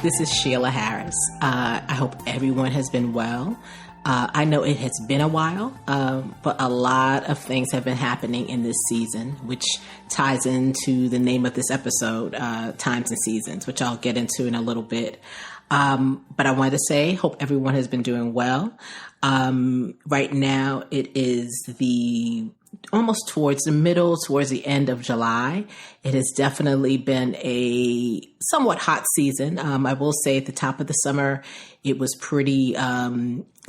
This is Sheila Harris. I hope everyone has been well. I know it has been a while, but a lot of things have been happening in this season, which ties into the name of this episode, Times and Seasons, which I'll get into in a little bit. But I wanted to say, hope everyone has been doing well. Right now, it is almost towards the end of July. It has definitely been a somewhat hot season. I will say at the top of the summer, it was pretty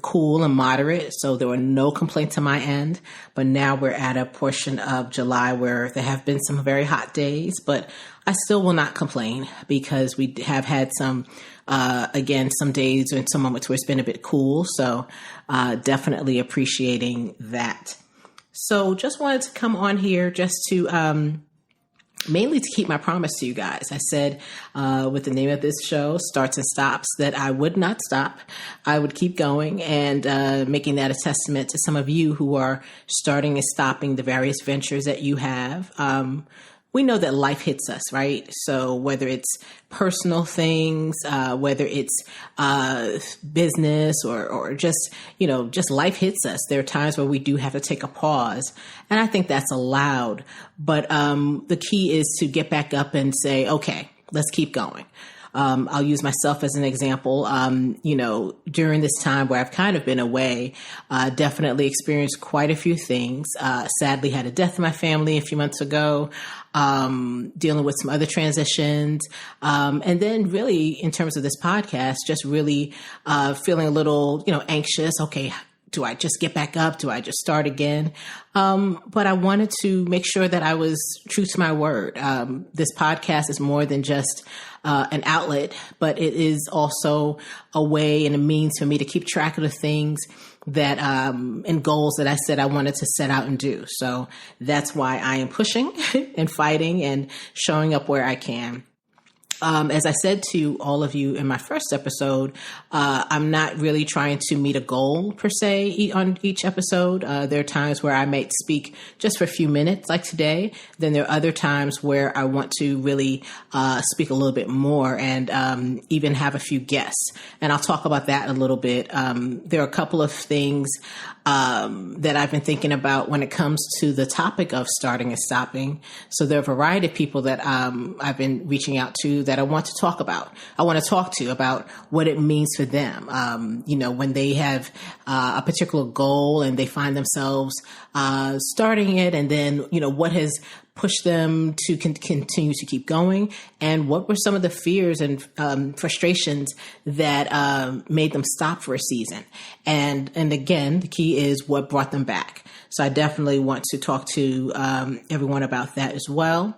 cool and moderate, so there were no complaints on my end. But now we're at a portion of July where there have been some very hot days, but I still will not complain because we have had some days and some moments where it's been a bit cool. So definitely appreciating that. So just wanted to come on here just to mainly to keep my promise to you guys. I said with the name of this show, Starts and Stops, that I would not stop. I would keep going and making that a testament to some of you who are starting and stopping the various ventures that you have. We know that life hits us, right? So whether it's personal things, whether it's business or just life hits us. There are times where we do have to take a pause. And I think that's allowed. But the key is to get back up and say, okay, let's keep going. I'll use myself as an example. During this time where I've kind of been away, definitely experienced quite a few things. Sadly had a death in my family a few months ago. Dealing with some other transitions. And then really in terms of this podcast, just really, feeling a little, anxious. Okay. Do I just get back up? Do I just start again? But I wanted to make sure that I was true to my word. This podcast is more than just an outlet, but it is also a way and a means for me to keep track of the things that and goals that I said I wanted to set out and do. So that's why I am pushing and fighting and showing up where I can. As I said to all of you in my first episode, I'm not really trying to meet a goal per se on each episode. There are times where I might speak just for a few minutes like today. Then there are other times where I want to really speak a little bit more and even have a few guests. And I'll talk about that a little bit. There are a couple of things that I've been thinking about when it comes to the topic of starting and stopping. So there are a variety of people that I've been reaching out to that I want to talk about. I want to talk to about what it means for them. When they have a particular goal and they find themselves starting it, and then, what has pushed them to continue to keep going, and what were some of the fears and frustrations that made them stop for a season. And again, the key is what brought them back. So I definitely want to talk to everyone about that as well.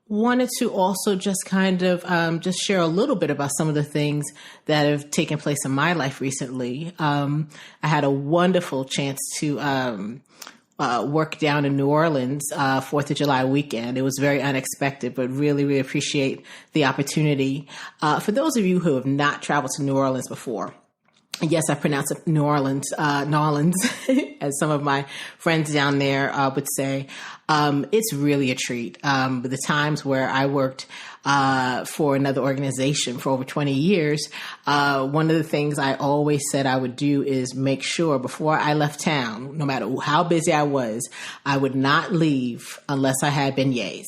Wanted to also just kind of just share a little bit about some of the things that have taken place in my life recently. I had a wonderful chance to work down in New Orleans 4th of July weekend. It was very unexpected, but really, really appreciate the opportunity. For those of you who have not traveled to New Orleans before, yes, I pronounce it New Orleans, as some of my friends down there would say. It's really a treat. The times where I worked for another organization for over 20 years, one of the things I always said I would do is make sure before I left town, no matter how busy I was, I would not leave unless I had beignets.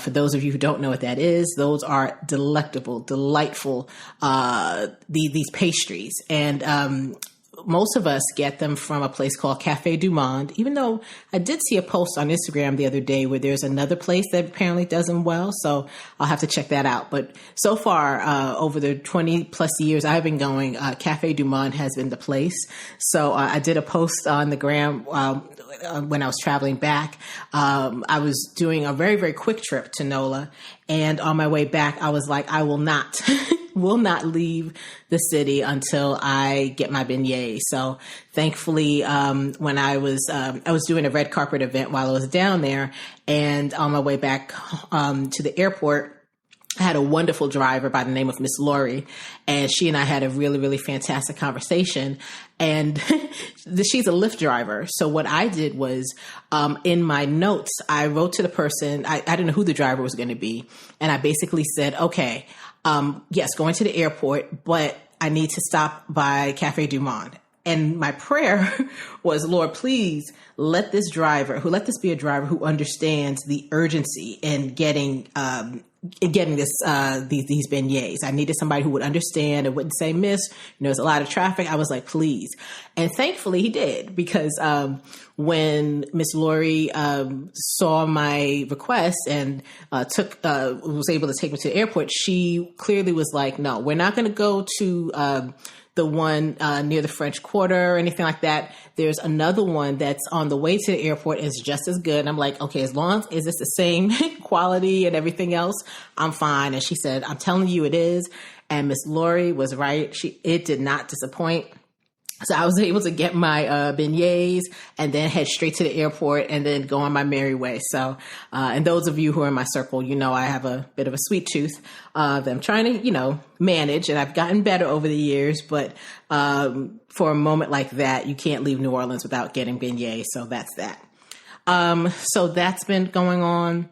For those of you who don't know what that is, those are delectable, delightful, these pastries. And most of us get them from a place called Cafe du Monde, even though I did see a post on Instagram the other day where there's another place that apparently does them well. So I'll have to check that out. But so far, over the 20 plus years I've been going, Cafe du Monde has been the place. So I did a post on the gram when I was traveling back. I was doing a very, very quick trip to NOLA. And on my way back, I was like, I will not leave the city until I get my beignets. So thankfully, when I was doing a red carpet event while I was down there, and on my way back to the airport, I had a wonderful driver by the name of Miss Lori, and she and I had a really, really fantastic conversation. And she's a Lyft driver. So what I did was, in my notes, I wrote to the person, I didn't know who the driver was going to be. And I basically said, okay, Yes, going to the airport, but I need to stop by Cafe Du Monde. And my prayer was, Lord, please let this be a driver who understands the urgency in getting these beignets. I needed somebody who would understand and wouldn't say, "Miss, there's a lot of traffic." I was like, please. And thankfully he did, because when Miss Lori saw my request and was able to take me to the airport, she clearly was like, no, we're not going to go to the one near the French Quarter or anything like that. There's another one that's on the way to the airport, is just as good. And I'm like, okay, as long as it's the same quality and everything else, I'm fine. And she said, I'm telling you it is. And Miss Lori was right. It did not disappoint. So I was able to get my beignets and then head straight to the airport and then go on my merry way. So, and those of you who are in my circle, I have a bit of a sweet tooth that I'm trying to, manage, and I've gotten better over the years. But for a moment like that, you can't leave New Orleans without getting beignets. So that's that. So that's been going on.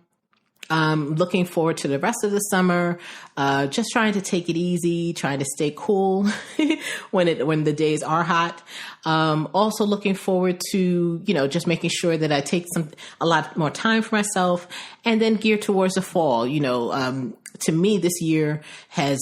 Looking forward to the rest of the summer, just trying to take it easy, trying to stay cool when the days are hot. Also looking forward to, just making sure that I take a lot more time for myself, and then gear towards the fall. To me, this year has,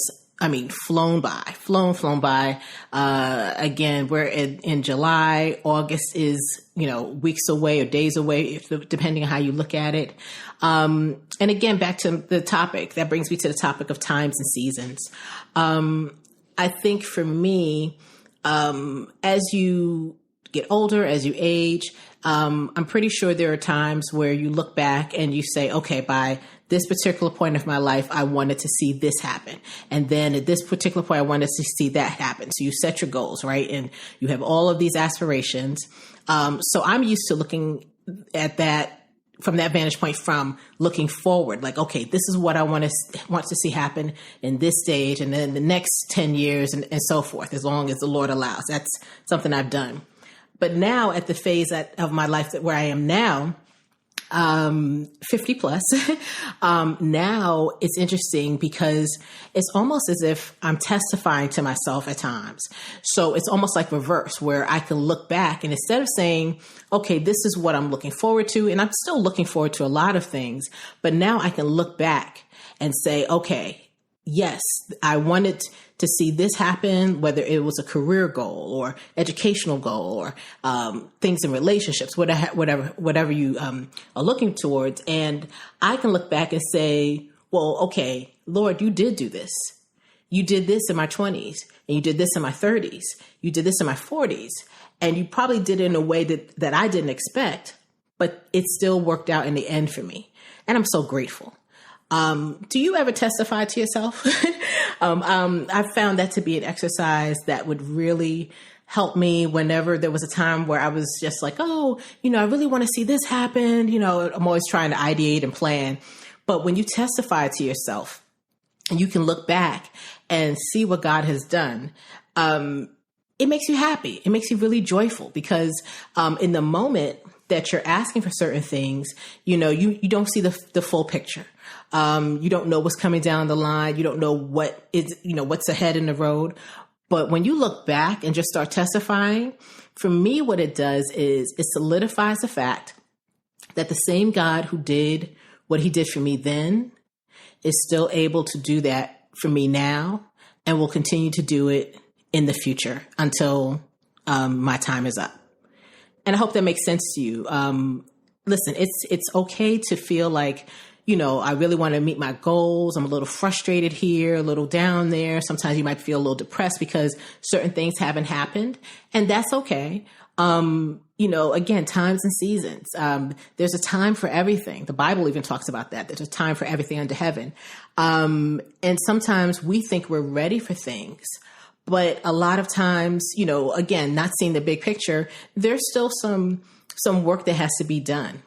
flown by. Again, we're in July. August is, weeks away or days away, depending on how you look at it. And again, back to the topic, that brings me to the topic of times and seasons. I think for me, as you get older, as you age, I'm pretty sure there are times where you look back and you say, okay, by this particular point of my life, I wanted to see this happen. And then at this particular point, I wanted to see that happen. So you set your goals, right? And you have all of these aspirations. So I'm used to looking at that from that vantage point, from looking forward, like, okay, this is what I want to see happen in this stage, and then the next 10 years and so forth, as long as the Lord allows. That's something I've done. But now at the phase of my life where I am now, 50 plus, now it's interesting because it's almost as if I'm testifying to myself at times. So it's almost like reverse, where I can look back, and instead of saying, okay, this is what I'm looking forward to, and I'm still looking forward to a lot of things, but now I can look back and say, okay, yes, I wanted to see this happen, whether it was a career goal or educational goal or things in relationships, whatever you are looking towards. And I can look back and say, well, okay, Lord, you did do this. You did this in my 20s, and you did this in my 30s. You did this in my 40s. And you probably did it in a way that I didn't expect, but it still worked out in the end for me. And I'm so grateful. Do you ever testify to yourself? I've found that to be an exercise that would really help me whenever there was a time where I was just like, oh, I really want to see this happen. I'm always trying to ideate and plan. But when you testify to yourself and you can look back and see what God has done, it makes you happy. It makes you really joyful, because in the moment that you're asking for certain things, you don't see the full picture. You don't know what's coming down the line. You don't know what's ahead in the road. But when you look back and just start testifying, for me, what it does is it solidifies the fact that the same God who did what he did for me then is still able to do that for me now, and will continue to do it in the future until my time is up. And I hope that makes sense to you. Listen, it's okay to feel like, I really want to meet my goals. I'm a little frustrated here, a little down there. Sometimes you might feel a little depressed because certain things haven't happened, and that's okay. Again, times and seasons. There's a time for everything. The Bible even talks about that. There's a time for everything under heaven. And sometimes we think we're ready for things, but a lot of times, again, not seeing the big picture, there's still some work that has to be done.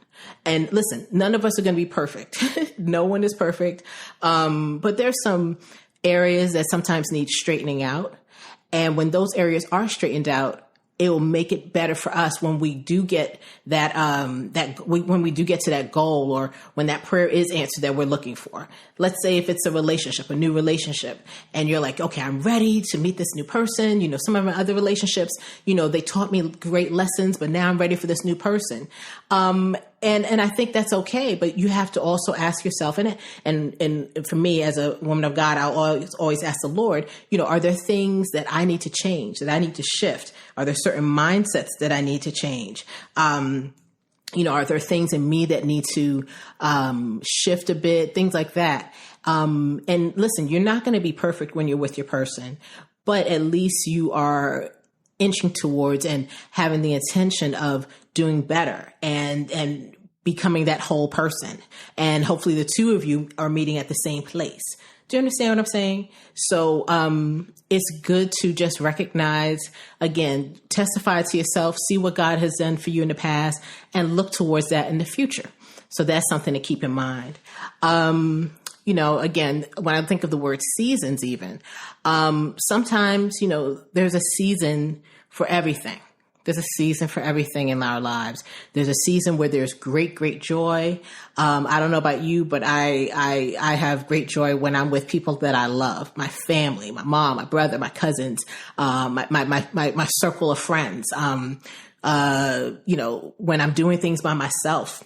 And listen, none of us are going to be perfect. No one is perfect. But there's some areas that sometimes need straightening out. And when those areas are straightened out, it will make it better for us when we do get that, when we do get to that goal, or when that prayer is answered that we're looking for. Let's say if it's a relationship, a new relationship, and you're like, okay, I'm ready to meet this new person. Some of my other relationships, they taught me great lessons, but now I'm ready for this new person. And I think that's okay, but you have to also ask yourself, and for me as a woman of God, I'll always ask the Lord, are there things that I need to change, that I need to shift? Are there certain mindsets that I need to change? Are there things in me that need to shift a bit, things like that? And listen, you're not going to be perfect when you're with your person, but at least you are inching towards and having the intention of doing better and becoming that whole person. And hopefully the two of you are meeting at the same place. Do you understand what I'm saying? So it's good to just recognize, again, testify to yourself, see what God has done for you in the past, and look towards that in the future. So that's something to keep in mind. Again, when I think of the word seasons even, sometimes, there's a season for everything. There's a season for everything in our lives. There's a season where there's great, great joy. I don't know about you, but I have great joy when I'm with people that I love, my family, my mom, my brother, my cousins, my circle of friends. When I'm doing things by myself.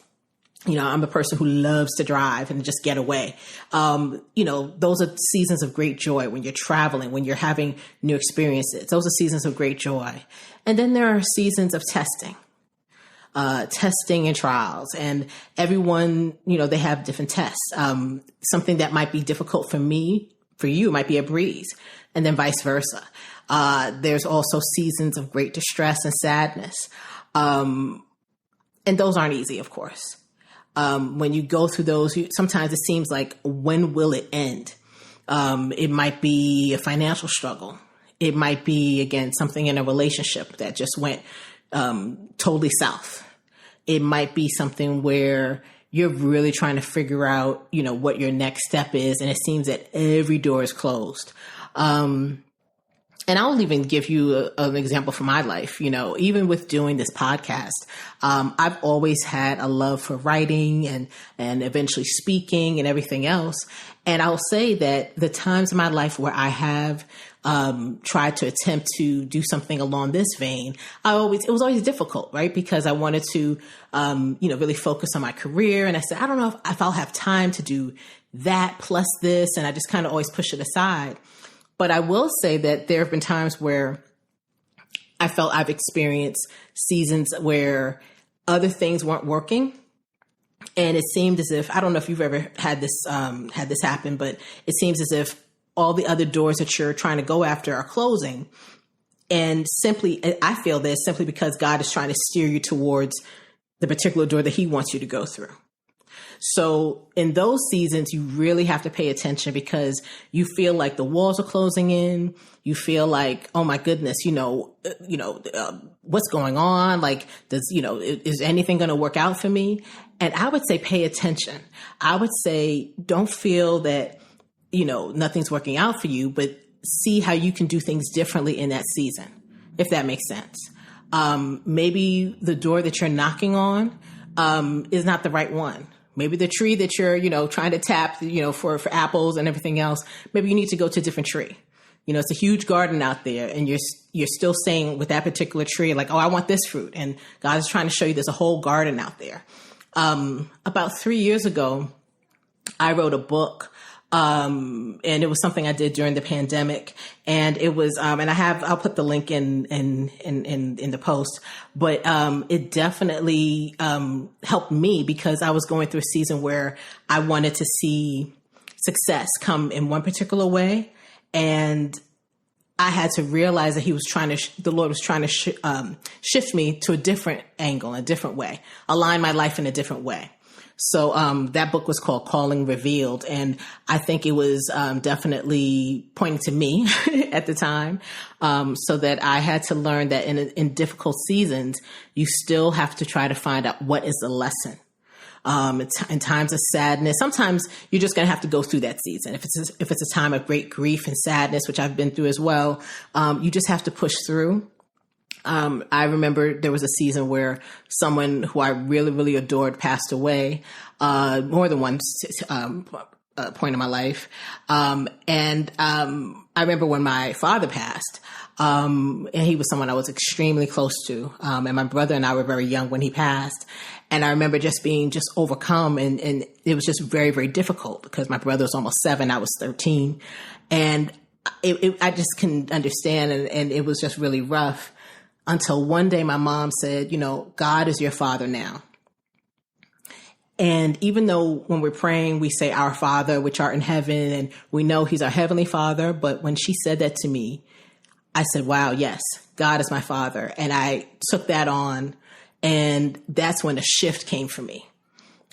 I'm a person who loves to drive and just get away. Those are seasons of great joy when you're traveling, when you're having new experiences. Those are seasons of great joy. And then there are seasons of testing and trials. And everyone, they have different tests. Something that might be difficult for me, for you, might be a breeze, and then vice versa. There's also seasons of great distress and sadness. And those aren't easy, of course. When you go through those, sometimes it seems like, when will it end? It might be a financial struggle. It might be, again, something in a relationship that just went totally south. It might be something where you're really trying to figure out, what your next step is, and it seems that every door is closed. And I'll even give you an example from my life. Even with doing this podcast, I've always had a love for writing and eventually speaking and everything else. And I'll say that the times in my life where I have tried to attempt to do something along this vein, it was always difficult, right? Because I wanted to, really focus on my career. And I said, I don't know if I'll have time to do that plus this. And I just kind of always push it aside. But I will say that there have been times where I felt I've experienced seasons where other things weren't working. And it seemed as if, I don't know if you've ever had this happen, but it seems as if all the other doors that you're trying to go after are closing. And I feel this simply because God is trying to steer you towards the particular door that he wants you to go through. So in those seasons, you really have to pay attention because you feel like the walls are closing in. You feel like, oh my goodness, what's going on? Like, is anything going to work out for me? And I would say, pay attention. I would say, don't feel that, nothing's working out for you, but see how you can do things differently in that season, if that makes sense. Maybe the door that you're knocking on, is not the right one. Maybe the tree that you're, trying to tap, for apples and everything else, maybe you need to go to a different tree. It's a huge garden out there and you're still saying with that particular tree, like, oh, I want this fruit. And God is trying to show you there's a whole garden out there. About 3 years ago, I wrote a book. And it was something I did during the pandemic, and it was, and I'll put the link in the post, but, it definitely, helped me because I was going through a season where I wanted to see success come in one particular way. And I had to realize that the Lord was trying to shift me to a different angle, a different way, align my life in a different way. So that book was called Calling Revealed. And I think it was definitely pointing to me at the time, so that I had to learn that in difficult seasons, you still have to try to find out what is the lesson. In times of sadness, sometimes you're just going to have to go through that season. If it's a time of great grief and sadness, which I've been through as well, you just have to push through. I remember there was a season where someone who I really, really adored passed away, more than one point in my life. I remember when my father passed, and he was someone I was extremely close to. And my brother and I were very young when he passed. And I remember just being just overcome, and it was just very, very difficult because my brother was almost 7. I was 13. And I just couldn't understand. And it was just really rough until one day my mom said, God is your father now. And even though when we're praying, we say, our Father, which art in heaven, and we know he's our heavenly Father. But when she said that to me, I said, wow, yes, God is my Father. And I took that on. And that's when a shift came for me.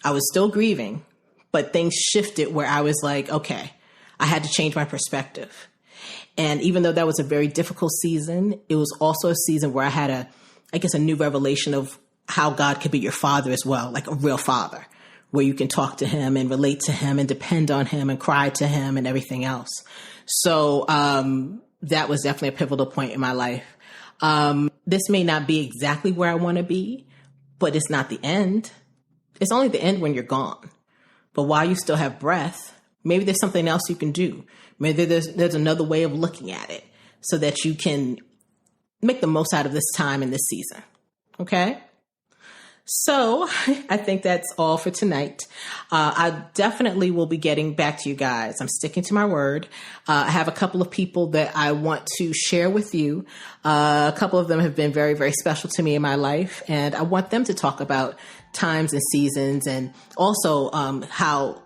I was still grieving, but things shifted where I was like, okay, I had to change my perspective. And even though that was a very difficult season, it was also a season where I had a new revelation of how God could be your father as well, like a real father, where you can talk to him and relate to him and depend on him and cry to him and everything else. So that was definitely a pivotal point in my life. This may not be exactly where I want to be, but it's not the end. It's only the end when you're gone. But while you still have breath, maybe there's something else you can do. Maybe there's another way of looking at it so that you can make the most out of this time and this season. Okay? So I think that's all for tonight. I definitely will be getting back to you guys. I'm sticking to my word. I have a couple of people that I want to share with you. A couple of them have been very, very special to me in my life, and I want them to talk about times and seasons, and also how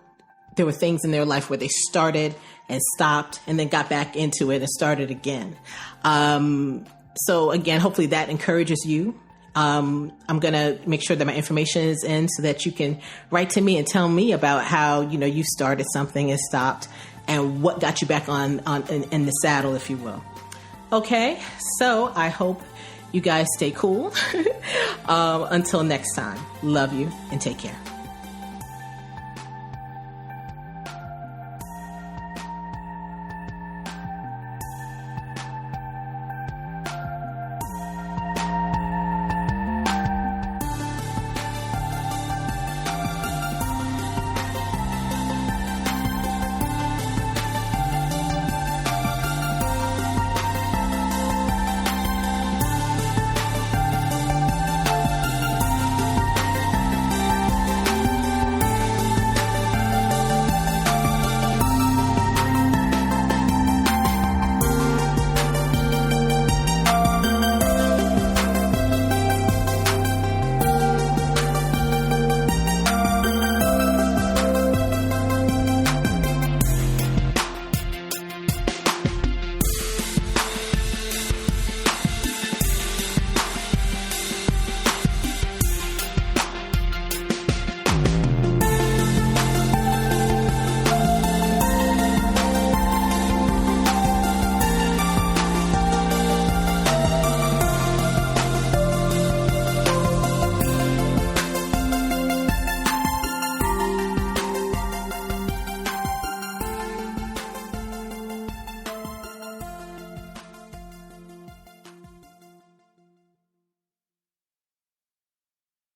there were things in their life where they started and stopped and then got back into it and started again. So again, hopefully that encourages you. I'm going to make sure that my information is in so that you can write to me and tell me about how, you started something and stopped and what got you back in the saddle, if you will. Okay. So I hope you guys stay cool. Until next time, love you and take care.